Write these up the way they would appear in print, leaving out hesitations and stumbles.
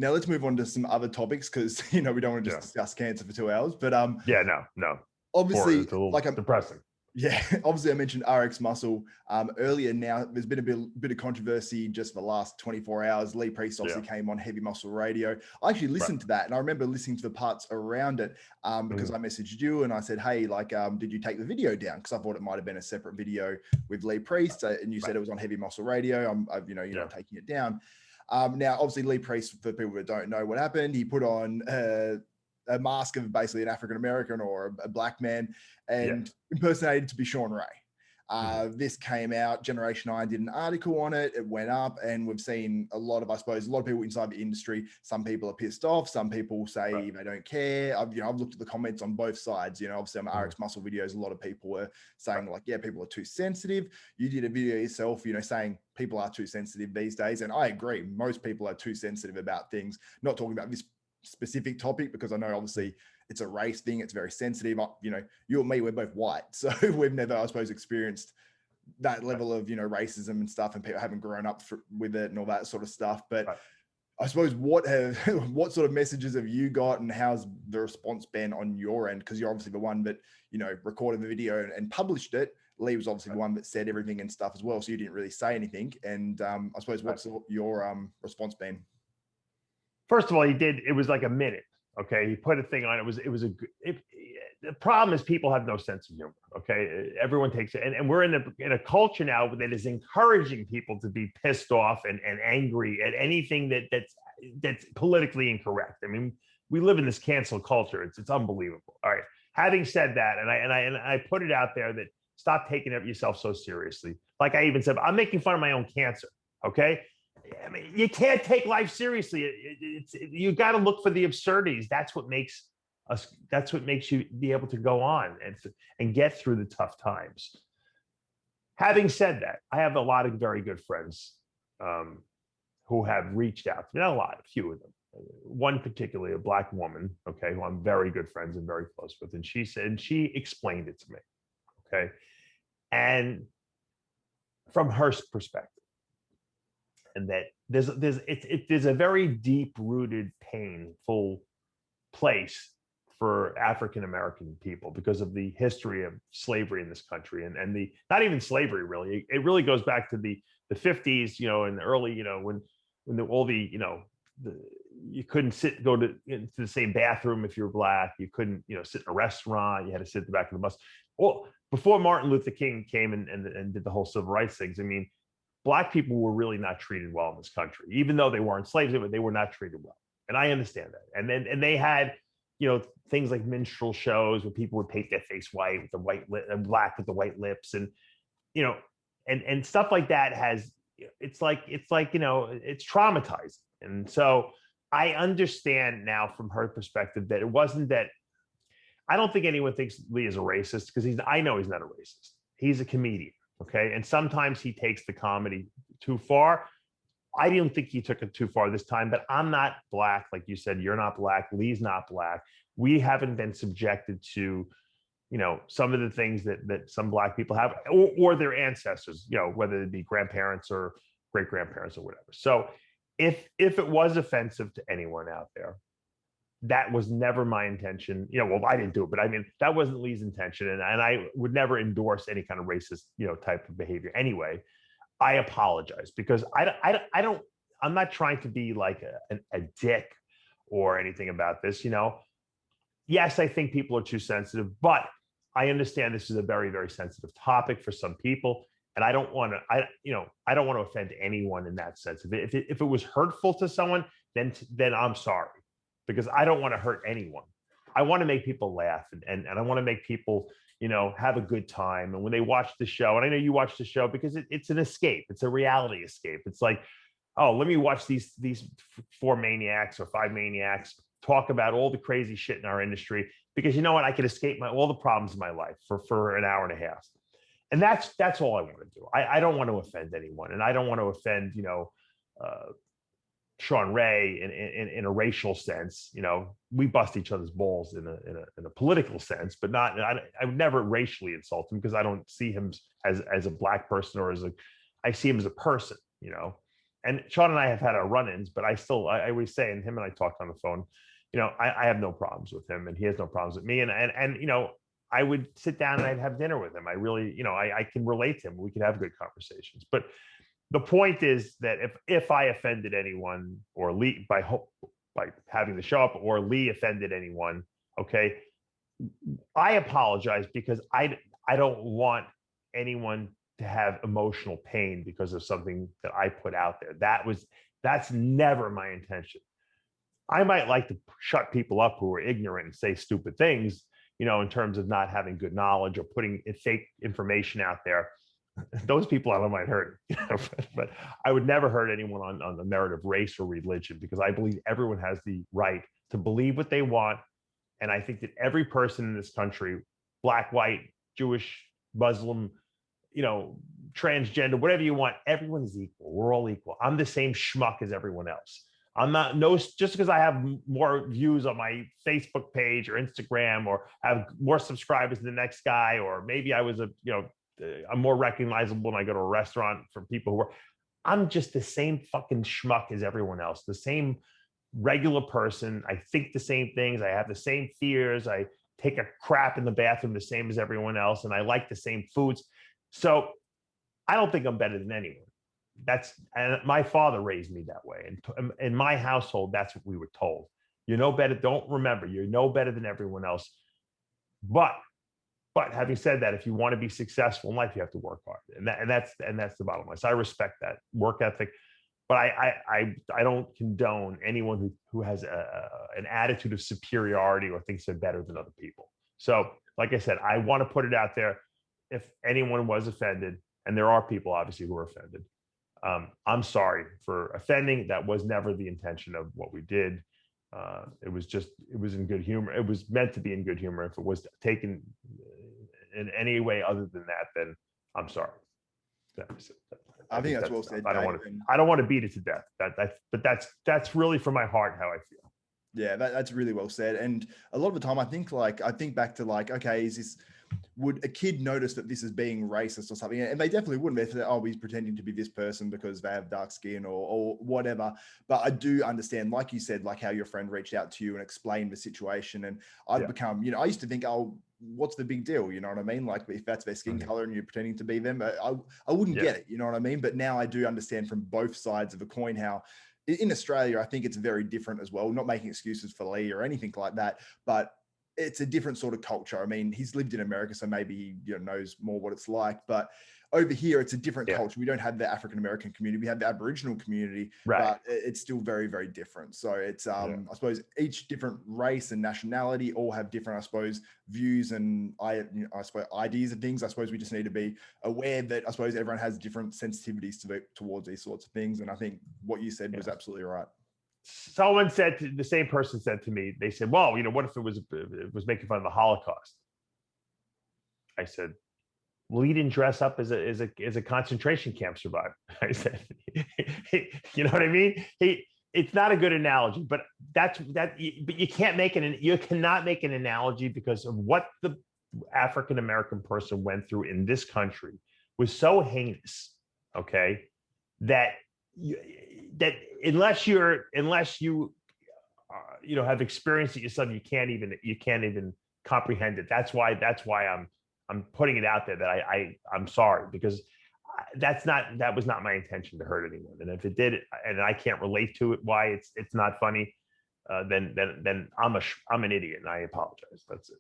Now let's move on to some other topics because we don't want to just discuss cancer for 2 hours. But no. Obviously, it's a little depressing. Yeah, obviously I mentioned RxMuscle earlier. Now there's been a bit of controversy just for the last 24 hours. Lee Priest obviously came on Heavy Muscle Radio. I actually listened to that, and I remember listening to the parts around it because I messaged you and I said, hey, did you take the video down? Because I thought it might have been a separate video with Lee Priest, and you said it was on Heavy Muscle Radio. You're not taking it down. Now, obviously, Lee Priest, for people that don't know what happened, he put on a mask of basically an African American or a black man and impersonated to be Shawn Ray. This came out. Generation I did an article on it. It went up, and we've seen a lot of people inside the industry. Some people are pissed off. Some people say they don't care. I've looked at the comments on both sides. Obviously on RxMuscle videos, a lot of people were saying people are too sensitive. You did a video yourself, saying people are too sensitive these days, and I agree. Most people are too sensitive about things. Not talking about this specific topic because I know obviously it's a race thing. It's very sensitive. You and me, we're both white. So we've never, I suppose, experienced that level of, racism and stuff, and people haven't grown up with it and all that sort of stuff. But I suppose what sort of messages have you got, and how's the response been on your end? Because you're obviously the one that, recorded the video and published it. Lee was obviously the one that said everything and stuff as well. So you didn't really say anything. And I suppose what's your response been? First of all, it was like a minute. Okay. He put a thing on. The problem is people have no sense of humor. Okay. Everyone takes it. And we're in a culture now that is encouraging people to be pissed off and angry at anything that's politically incorrect. I mean, we live in this cancel culture. It's unbelievable. All right. Having said that, and I put it out there that stop taking it yourself so seriously. Like I even said, I'm making fun of my own cancer. Okay. I mean, you can't take life seriously. You got to look for the absurdities. That's what makes you be able to go on and get through the tough times. Having said that, I have a lot of very good friends who have reached out to me. Not a lot, a few of them. One particularly, a black woman, okay, who I'm very good friends and very close with. And she explained it to me, okay? And from her perspective, and that there's a very deep-rooted, painful place for African American people because of the history of slavery in this country, and the not even slavery really. It really goes back to the 50s, and the early, when you couldn't go into the same bathroom if you were black. You couldn't, sit in a restaurant. You had to sit at the back of the bus. Well, before Martin Luther King came and did the whole civil rights things, I mean, black people were really not treated well in this country, even though they weren't slaves. They were not treated well, and I understand that. And they had, things like minstrel shows where people would paint their face white with the white lip and black with the white lips, and and stuff like that it's traumatizing. And so I understand now from her perspective that it wasn't that. I don't think anyone thinks Lee is a racist because I know he's not a racist. He's a comedian. Okay. And sometimes he takes the comedy too far. I didn't think he took it too far this time, but I'm not black. Like you said, you're not black. Lee's not black. We haven't been subjected to, some of the things that some black people have or their ancestors, whether it be grandparents or great grandparents or whatever. So if it was offensive to anyone out there, that was never my intention. Well, I didn't do it, but I mean, that wasn't Lee's intention. And I would never endorse any kind of racist, type of behavior anyway. I apologize because I'm not trying to be like a dick or anything about this. Yes, I think people are too sensitive, but I understand this is a very, very sensitive topic for some people. And I don't want to offend anyone in that sense. If it was hurtful to someone, then I'm sorry. Because I don't want to hurt anyone. I want to make people laugh and I want to make people, have a good time. And when they watch the show, and I know you watch the show because it's an escape. It's a reality escape. It's like, oh, let me watch these 4 maniacs or 5 maniacs talk about all the crazy shit in our industry because you know what? I could escape all the problems in my life for an hour and a half. And that's all I want to do. I don't want to offend anyone. And I don't want to offend, Shawn Ray in a racial sense. We bust each other's balls in a political sense, but not. I would never racially insult him because I don't see him as a black person or I see him as a person. and Shawn and I have had our run-ins, but I always say, and him and I talked on the phone, I have no problems with him and he has no problems with me. And I would sit down and I'd have dinner with him. I really, I can relate to him. We could have good conversations. But the point is that if I offended anyone, or Lee by having the show up, or Lee offended anyone, okay, I apologize, because I don't want anyone to have emotional pain because of something that I put out there. That's never my intention. I might like to shut people up who are ignorant and say stupid things, in terms of not having good knowledge or putting fake information out there. Those people I don't mind hurting, but I would never hurt anyone on the merit of race or religion, because I believe everyone has the right to believe what they want. And I think that every person in this country, Black, white, Jewish, Muslim, transgender, whatever you want, everyone is equal. We're all equal. I'm the same schmuck as everyone else. I'm not just because I have more views on my Facebook page or Instagram, or have more subscribers than the next guy, or maybe I was I'm more recognizable when I go to a restaurant from people who are, I'm just the same fucking schmuck as everyone else, the same regular person. I think the same things. I have the same fears. I take a crap in the bathroom the same as everyone else. And I like the same foods. So I don't think I'm better than anyone. And my father raised me that way. And in my household, that's what we were told. You're no better. Remember, you're no better than everyone else. But having said that, if you want to be successful in life, you have to work hard. And that's the bottom line. So I respect that work ethic. But I don't condone anyone who has an attitude of superiority or thinks they're better than other people. So, like I said, I want to put it out there. If anyone was offended, and there are people obviously who are offended, I'm sorry for offending. That was never the intention of what we did. It was in good humor. It was meant to be in good humor. If it was taken in any way other than that, then I'm sorry. I think that's well said. I don't want to beat it to death. But that's really from my heart how I feel. Yeah, that's really well said. And a lot of the time, I think back to okay, would a kid notice that this is being racist or something? And they definitely wouldn't. They say, oh, he's pretending to be this person because they have dark skin or whatever. But I do understand, like you said, like how your friend reached out to you and explained the situation. And I've become, I used to think, oh, what's the big deal? You know what I mean? Like if that's their skin color and you're pretending to be them, I wouldn't get it. You know what I mean? But now I do understand from both sides of the coin how in Australia, I think it's very different as well. Not making excuses for Lee or anything like that, but it's a different sort of culture. I mean, he's lived in America, so maybe he knows more what it's like. But over here, it's a different culture. We don't have the African-American community. We have the Aboriginal community, but it's still very, very different. So it's, I suppose, each different race and nationality all have different, I suppose, views and I suppose ideas of things. I suppose we just need to be aware that I suppose everyone has different sensitivities towards these sorts of things. And I think what you said was absolutely right. The same person said to me, they said, well, what if it was making fun of the Holocaust? I said, well, he didn't dress up as a concentration camp survivor. I said, you know what I mean? It's not a good analogy, but but you cannot make an analogy because of what the African-American person went through in this country was so heinous. Okay. That unless you have experienced it yourself, you can't even comprehend it. That's why I'm putting it out there that I'm sorry, because that was not my intention to hurt anyone. And if it did, and I can't relate to it, why it's not funny, then I'm an idiot and I apologize. That's it.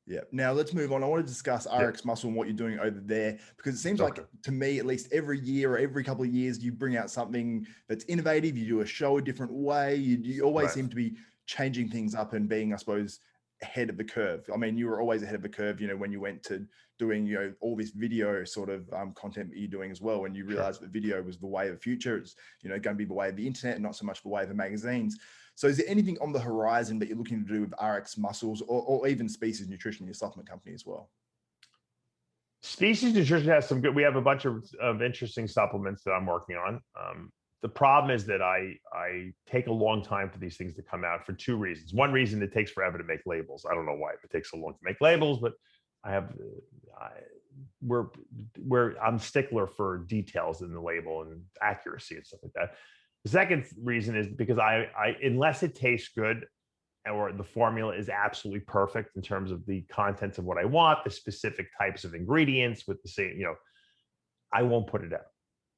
Yeah. Now let's move on. I want to discuss RxMuscle and what you're doing over there, because it seems like, to me, at least every year or every couple of years, you bring out something that's innovative. You do a show a different way. You always seem to be changing things up and being, I suppose, ahead of the curve. I mean, you were always ahead of the curve, when you went to doing, all this video sort of content that you're doing as well. When you realized that video was the way of the future, it's, going to be the way of the internet and not so much the way of the magazines. So is there anything on the horizon that you're looking to do with RxMuscles or even Species Nutrition, your supplement company as well? Species Nutrition has some good, we have a bunch of interesting supplements that I'm working on. The problem is that I take a long time for these things to come out for two reasons. One reason, it takes forever to make labels. I don't know why it takes so long to make labels, but I'm stickler for details in the label and accuracy and stuff like that. The second reason is because I unless it tastes good or the formula is absolutely perfect in terms of the contents of what I want, the specific types of ingredients with the same, I won't put it out.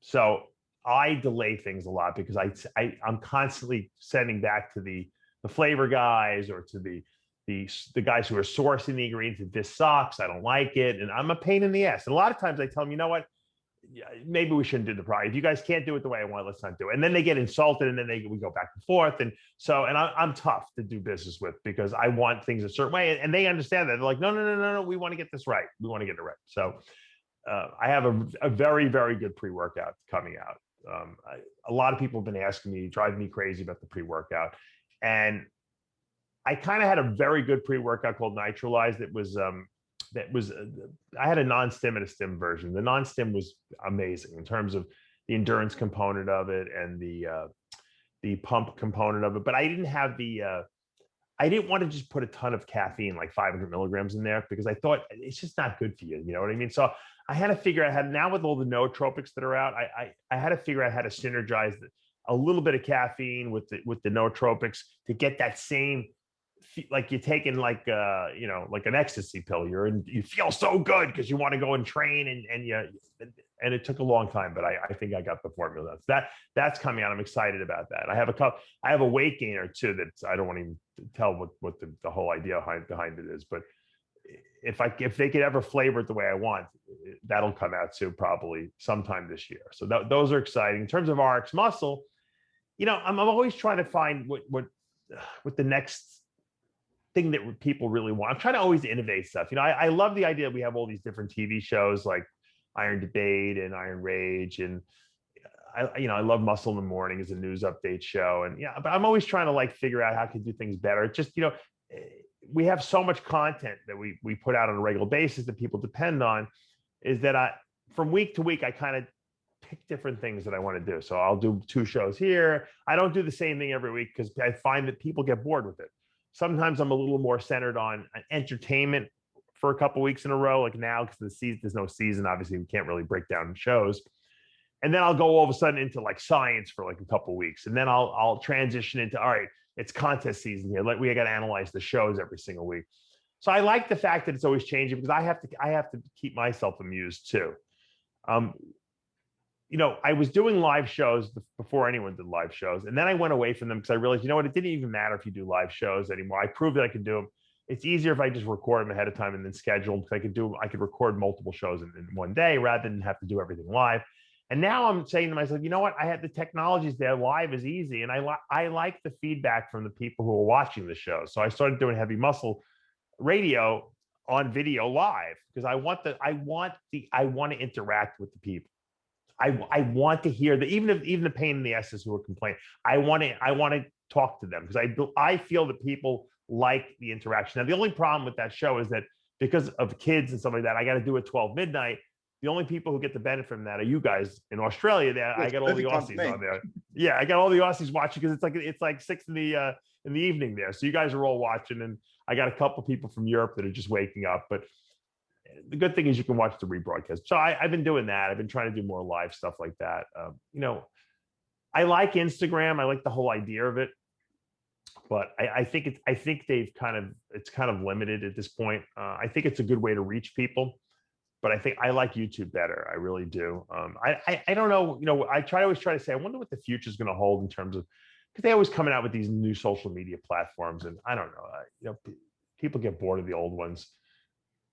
So I delay things a lot because I'm constantly sending back to the flavor guys or to the guys who are sourcing the ingredients. This sucks. I don't like it. And I'm a pain in the ass. And a lot of times I tell them, you know what? Maybe we shouldn't do the product. If you guys can't do it the way I want, let's not do it. And then they get insulted, and then we go back and forth. And so, and I'm tough to do business with because I want things a certain way, and they understand that. They're like, no, we want to get this right. We want to get it right. So I have a very, very good pre-workout coming out. A lot of people have been asking me, driving me crazy about the pre-workout, and I kind of had a very good pre-workout called Neutralize I had a non-stim and a stim version. The non-stim was amazing in terms of the endurance component of it and the pump component of it. But I didn't have I didn't want to just put a ton of caffeine, like 500 milligrams in there, because I thought it's just not good for you. You know what I mean? So I had to figure out now with all the nootropics that are out, I had to figure out how to synergize a little bit of caffeine with the nootropics to get that same, like you're taking like an ecstasy pill. You feel so good because you want to go and train and it took a long time, but I think I got the formula. That's coming out. I'm excited about that. I have a weight gainer too that I don't want to even tell what the whole idea behind it is, but if they could ever flavor it the way I want, that'll come out too, probably sometime this year. So those are exciting. In terms of RxMuscle, I'm always trying to find what the next thing that people really want. I'm trying to always innovate stuff. I love the idea that we have all these different TV shows like Iron Debate and Iron Rage, and I love Muscle in the Morning as a news update show. And but I'm always trying to figure out how I can do things better. It's just, we have so much content that we put out on a regular basis that people depend on, is that from week to week, I kind of pick different things that I want to do. So I'll do 2 shows here. I don't do the same thing every week because I find that people get bored with it. Sometimes I'm a little more centered on entertainment for a couple of weeks in a row, like now, because there's no season. Obviously, we can't really break down shows. And then I'll go all of a sudden into science for a couple of weeks. And then I'll transition into, all right, it's contest season here. We got to analyze the shows every single week. So I like the fact that it's always changing because I have to keep myself amused too. I was doing live shows before anyone did live shows. And then I went away from them because I realized, it didn't even matter if you do live shows anymore. I proved that I could do them. It's easier if I just record them ahead of time and then schedule them, because I could record multiple shows in one day rather than have to do everything live. And now I'm saying to myself, I had the technologies there. Live is easy. And I like the feedback from the people who are watching the show. So I started doing Heavy Muscle Radio on video live because I want to interact with the people. I want to hear even the pain in the asses who are complaining. I want to talk to them because I feel that people like the interaction. Now, the only problem with that show is that because of kids and stuff like that, I got to do it 12 midnight. The only people who get the benefit from that are you guys in Australia. I got all the Aussies on there. Yeah, I got all the Aussies watching because it's like 6 in the evening there. So you guys are all watching, and I got a couple people from Europe that are just waking up. But the good thing is you can watch the rebroadcast. So I've been doing that. I've been trying to do more live stuff like that. I like Instagram. I like the whole idea of it, but I think it's kind of limited at this point. I think it's a good way to reach people, but I think I like YouTube better. I really do. I don't know. I always try to say, I wonder what the future is going to hold in terms of, because they always coming out with these new social media platforms, and I don't know. People get bored of the old ones.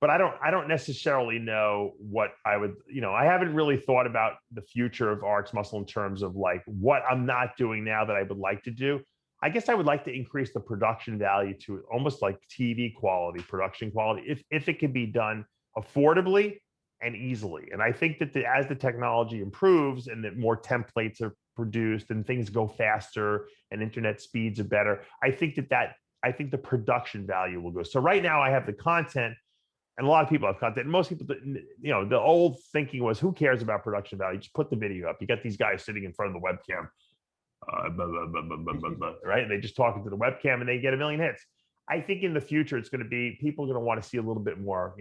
But I don't necessarily know what I would, I haven't really thought about the future of RxMuscle in terms of what I'm not doing now that I would like to do. I guess I would like to increase the production value to almost like TV quality, production quality, if it can be done affordably and easily. And I think that as the technology improves and that more templates are produced and things go faster and internet speeds are better, I think the production value will go. So right now I have the content. And a lot of people have content. And most people, the old thinking was, who cares about production value? Just put the video up. You got these guys sitting in front of the webcam, right? And they just talking to the webcam and they get 1 million hits. I think in the future, it's going to be, people are going to want to see a little bit more,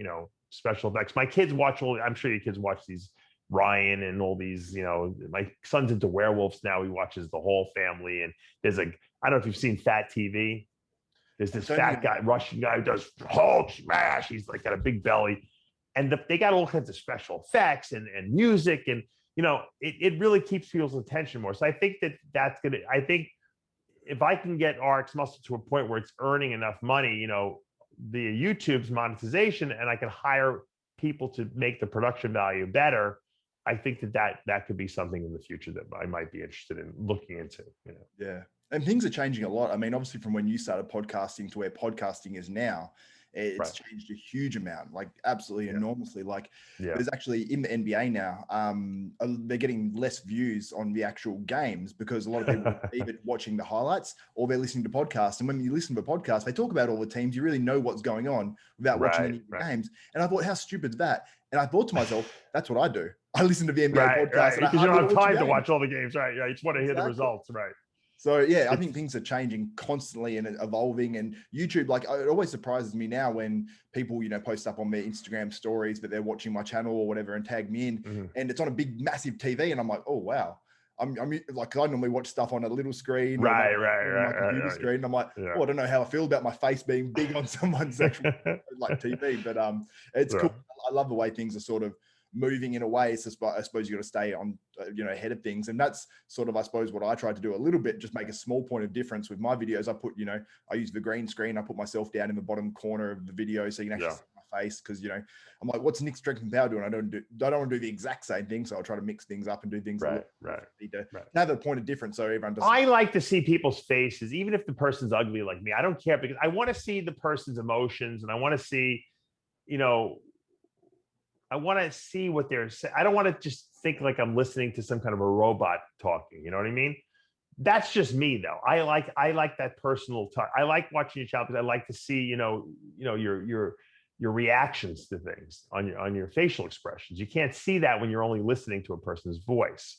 special effects. My kids watch I'm sure your kids watch these Ryan and all these, my son's into werewolves now. He watches the whole family. And there's I don't know if you've seen Fat TV. There's this fat guy, Russian guy who does Hulk smash. He's like got a big belly. And they got all kinds of special effects and music. And, it really keeps people's attention more. So I think I think if I can get RxMuscle to a point where it's earning enough money, the YouTube's monetization, and I can hire people to make the production value better, I think that could be something in the future that I might be interested in looking into. Yeah. And things are changing a lot. I mean, obviously from when you started podcasting to where podcasting is now, it's changed a huge amount, like absolutely enormously. Like there's actually in the NBA now, they're getting less views on the actual games because a lot of people are either watching the highlights or they're listening to podcasts. And when you listen to a podcast, they talk about all the teams. You really know what's going on without watching any of the games. And I thought, how stupid is that? And I thought to myself, that's what I do. I listen to the NBA podcast. Because you don't have time to watch all the games, right? You just want to hear the results, right? So yeah, I think things are changing constantly and evolving. And YouTube, like it always surprises me now when people, post up on their Instagram stories that they're watching my channel or whatever and tag me in, and it's on a big, massive TV, and I'm like, oh wow. I'm like, I normally watch stuff on a little screen, right, computer screen. And I'm like, I don't know how I feel about my face being big on someone's actual like TV, but it's cool. I love the way things are sort of moving in a way. So I suppose you got to stay on, ahead of things. And that's sort of, I suppose, what I tried to do a little bit, just make a small point of difference with my videos. I put, I use the green screen. I put myself down in the bottom corner of the video so you can actually see my face. Cause I'm like, what's Nick Strength and Power doing? I don't want to do the exact same thing. So I'll try to mix things up and do things. Right. To have a point of difference. So everyone does. I like to see people's faces, even if the person's ugly like me. I don't care because I want to see the person's emotions and I want to see, I want to see what they're saying. I don't want to just think like I'm listening to some kind of a robot talking. You know what I mean? That's just me though. I like that personal touch. I like watching your channel because I like to see, your reactions to things on your facial expressions. You can't see that when you're only listening to a person's voice.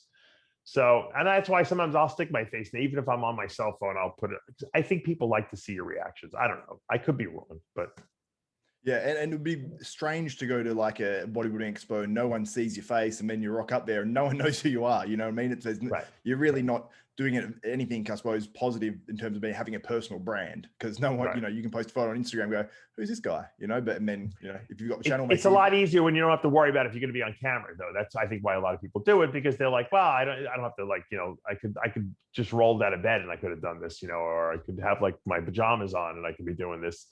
So, and that's why sometimes I'll stick my face in, even if I'm on my cell phone, I'll put it. I think people like to see your reactions. I don't know. I could be wrong, but. Yeah, and it would be strange to go to like a bodybuilding expo and no one sees your face, and then you rock up there and no one knows who you are. You know what I mean? You're really not doing anything, I suppose, positive in terms of having a personal brand, because no one, you can post a photo on Instagram and go, who's this guy? But then, if you've got the channel, it's a lot easier when you don't have to worry about if you're going to be on camera, though. That's, I think, why a lot of people do it, because they're like, well, I don't have to, like, I could just roll out of bed and I could have done this, or I could have like my pajamas on and I could be doing this.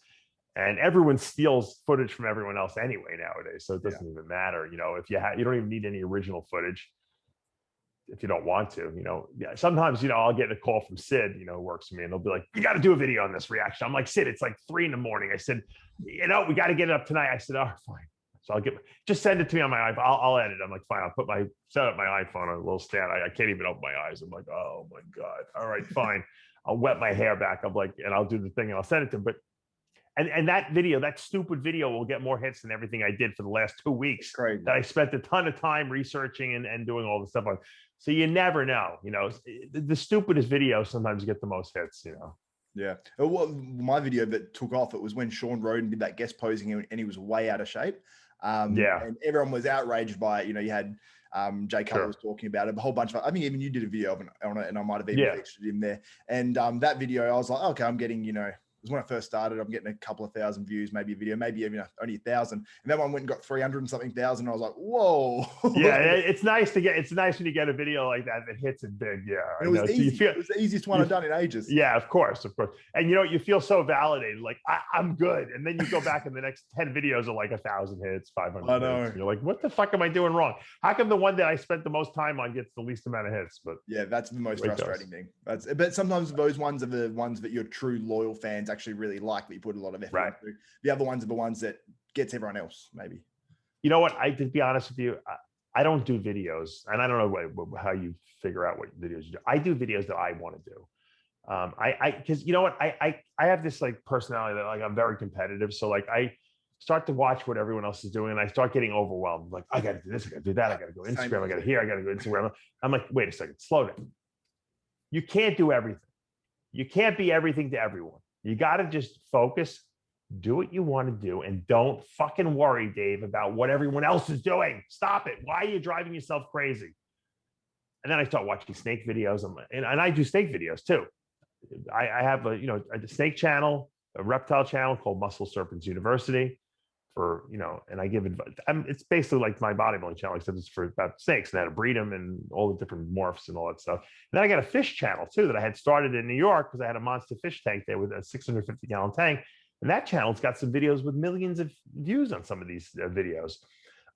And everyone steals footage from everyone else anyway nowadays, so it doesn't even matter. If you don't even need any original footage if you don't want to. Sometimes I'll get a call from Sid, who works for me, and they'll be like, "You got to do a video on this reaction." I'm like, "Sid, it's like 3 a.m. I said, we got to get it up tonight." I said, "Oh, fine." So I'll just send it to me on my iPhone. I'll edit. I'm like, fine. I'll set up my iPhone on a little stand. I can't even open my eyes. I'm like, oh my god. All right, fine. I'll wet my hair back. I'm like, and I'll do the thing and I'll send it to him. But And that video, that stupid video, will get more hits than everything I did for the last 2 weeks. That I spent a ton of time researching and doing all the stuff on. So you never know. The stupidest videos sometimes get the most hits. Yeah. Well, my video that took off, it was when Shawn Roden did that guest posing and he was way out of shape. And everyone was outraged by it. You had Jay Cutler was talking about it, a whole bunch of, I think even you did a video on it, and I might have even featured him there. And that video, I was like, okay, I'm getting, it was when I first started, I'm getting a couple of thousand views, maybe a video, maybe even only 1,000. And that one went and got 300 and something thousand. I was like, whoa. Yeah, it's nice when you get a video like that hits it big. Yeah. It was easy. It was the easiest one I've done in ages. Yeah, of course. And you feel so validated, like I'm good. And then you go back and the next 10 videos are like 1,000 hits, 500 I know. hits. You're like, what the fuck am I doing wrong? How come the one that I spent the most time on gets the least amount of hits? But yeah, that's the most frustrating thing. But sometimes those ones are the ones that your true loyal fans actually really like. You put a lot of effort into. The other ones are the ones that gets everyone else, maybe. You know what? To be honest with you, I don't do videos, and I don't know how you figure out what videos you do. I do videos that I want to do. Because you know what? I have this like personality that like I'm very competitive. So like I start to watch what everyone else is doing, and I start getting overwhelmed. Like, I got to do this, I got to do that, I got to go Instagram, I got to here, I got to go Instagram. I'm like, wait a second, slow down. You can't do everything. You can't be everything to everyone. You got to just focus, Do what you want to do, and don't fucking worry, Dave, about what everyone else is doing. Stop it. Why are you driving yourself crazy? And then I start watching snake videos, and I do snake videos too. I have a snake channel, a reptile channel called Muscle Serpents University for, and I give advice. It's basically like my bodybuilding channel, except it's for about snakes and how to breed them and all the different morphs and all that stuff. And then I got a fish channel too that I had started in New York because I had a monster fish tank there with a 650-gallon tank. And that channel's got some videos with millions of views on some of these videos.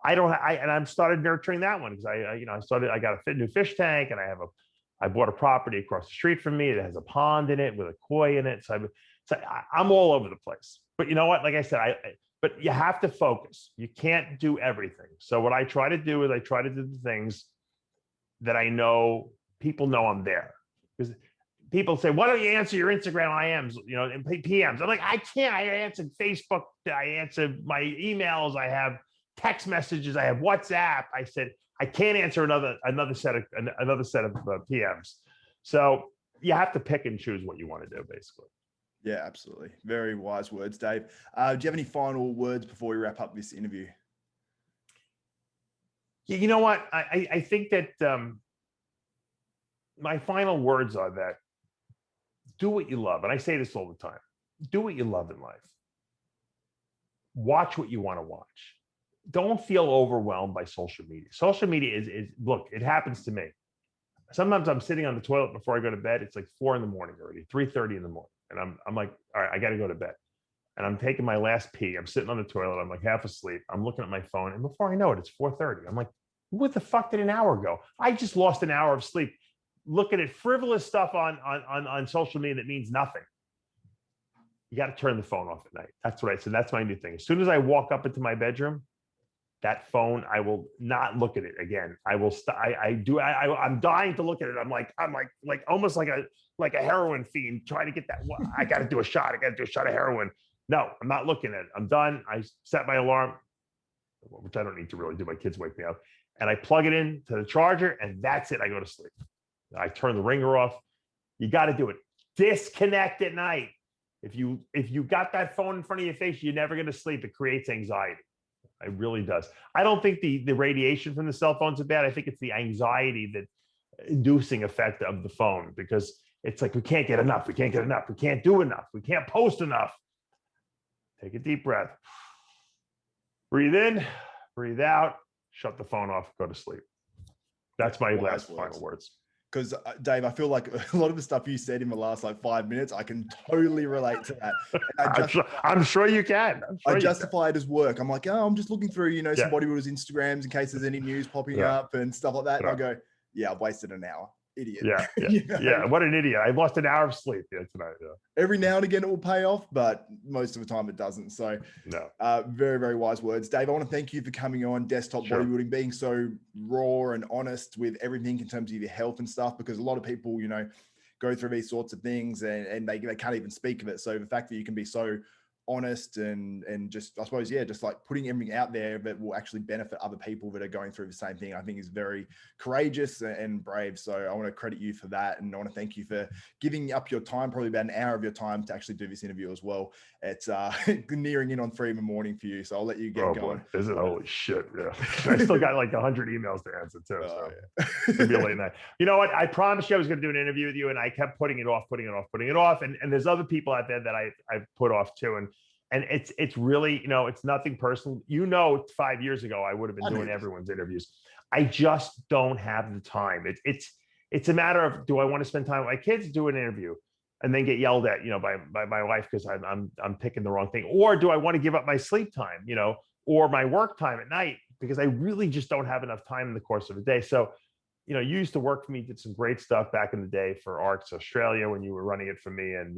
I've started nurturing that one because I got a new fish tank, and I bought a property across the street from me that has a pond in it with a koi in it. So I'm all over the place. But you know what? Like I said, but you have to focus. You can't do everything. So what I try to do is I try to do the things that I know people know I'm there. Because people say, why don't you answer your Instagram IMs, and PMs? I'm like, I can't. I answered Facebook. I answered my emails. I have text messages. I have WhatsApp. I said, I can't answer another set of PMs. So you have to pick and choose what you want to do, basically. Yeah, absolutely. Very wise words, Dave. Do you have any final words before we wrap up this interview? Yeah, you know what? I think that my final words are that do what you love. And I say this all the time. Do what you love in life. Watch what you want to watch. Don't feel overwhelmed by social media. Social media is look, it happens to me. Sometimes I'm sitting on the toilet before I go to bed. It's like 4 a.m. already, 3:30 in the morning. And I'm like, all right, I got to go to bed. And I'm taking my last pee. I'm sitting on the toilet. I'm like half asleep. I'm looking at my phone. And before I know it, it's 4:30. I'm like, what the fuck did an hour go? I just lost an hour of sleep looking at frivolous stuff on social media that means nothing. You got to turn the phone off at night. That's what I said. That's my new thing. As soon as I walk up into my bedroom, that phone, I will not look at it again. I will. I'm dying to look at it. I'm like almost like a heroin fiend trying to get that. I got to do a shot. I got to do a shot of heroin. No, I'm not looking at it. I'm done. I set my alarm, which I don't need to really do. My kids wake me up, and I plug it in to the charger, and that's it. I go to sleep. I turn the ringer off. You got to do it. Disconnect at night. If you got that phone in front of your face, you're never going to sleep. It creates anxiety. It really does. I don't think the radiation from the cell phones is bad. I think it's the anxiety that inducing effect of the phone, because it's like, we can't get enough. We can't get enough. We can't do enough. We can't post enough. Take a deep breath. Breathe in, breathe out, shut the phone off, go to sleep. That's my last final words. Because Dave, I feel like a lot of the stuff you said in the last 5 minutes, I can totally relate to that. I'm sure you can. I justify it as work. I'm like, I'm just looking through, some bodybuilders' Instagrams in case there's any news popping up and stuff like that. And I go, I've wasted an hour. Idiot. Yeah. What an idiot. I lost an hour of sleep tonight. Yeah. Every now and again it will pay off, but most of the time it doesn't. So very, very wise words. Dave, I want to thank you for coming on Desktop Bodybuilding, being so raw and honest with everything in terms of your health and stuff, because a lot of people, go through these sorts of things and they can't even speak of it. So the fact that you can be so honest and just, I suppose, just like putting everything out there that will actually benefit other people that are going through the same thing, I think is very courageous and brave. So I want to credit you for that. And I want to thank you for giving up your time, probably about an hour of your time, to actually do this interview as well. It's nearing in on 3 a.m. for you. So I'll let you get going. Boy. Is it? Holy shit. Yeah. I still got like 100 emails to answer too. So it's gonna be a late night. You know what? I promised you I was going to do an interview with you, and I kept putting it off. And there's other people out there that I've put off too. And it's really, it's nothing personal. 5 years ago, I would have been doing everyone's interviews. I just don't have the time. It's a matter of, do I want to spend time with my kids, do an interview, and then get yelled at, by my wife because I'm picking the wrong thing, or do I want to give up my sleep time, or my work time at night, because I really just don't have enough time in the course of a day. So, you used to work for me, did some great stuff back in the day for Rx Australia when you were running it for me. And,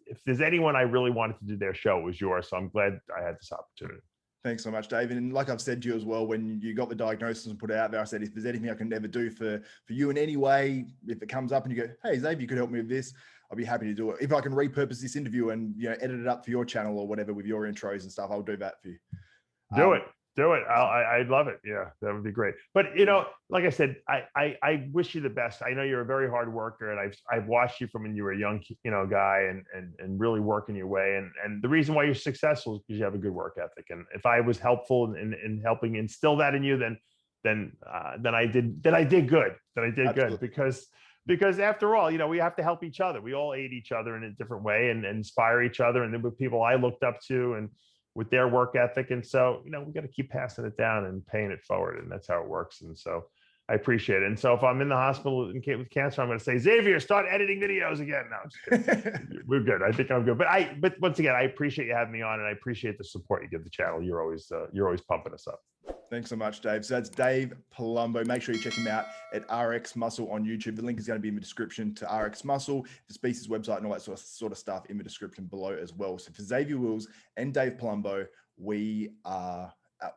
if there's anyone I really wanted to do their show, it was yours. So I'm glad I had this opportunity. Thanks so much, David. And like I've said to you as well, when you got the diagnosis and put it out there, I said, if there's anything I can ever do for you in any way, if it comes up and you go, hey, Dave, you could help me with this, I'll be happy to do it. If I can repurpose this interview and, edit it up for your channel or whatever with your intros and stuff, I'll do that for you. Do it. Do it. I'd love it. Yeah, that would be great. But like I said, I wish you the best. I know you're a very hard worker, and I've watched you from when you were a young guy, and really working your way. And the reason why you're successful is because you have a good work ethic. And if I was helpful in helping instill that in you, then I did good. Because after all, we have to help each other. We all aid each other in a different way and inspire each other. And then with people I looked up to and with their work ethic. And so, we got to keep passing it down and paying it forward. And that's how it works. And so I appreciate it. And so if I'm in the hospital with cancer, I'm going to say, Xavier, start editing videos again. No, I'm just kidding. We're good. I think I'm good. But once again, I appreciate you having me on, and I appreciate the support you give the channel. You're always pumping us up. Thanks so much, Dave. So that's Dave Palumbo. Make sure you check him out at RxMuscle on YouTube. The link is going to be in the description to RxMuscle, the Species website, and all that sort of stuff in the description below as well. So for Xavier Wills and Dave Palumbo, we are out.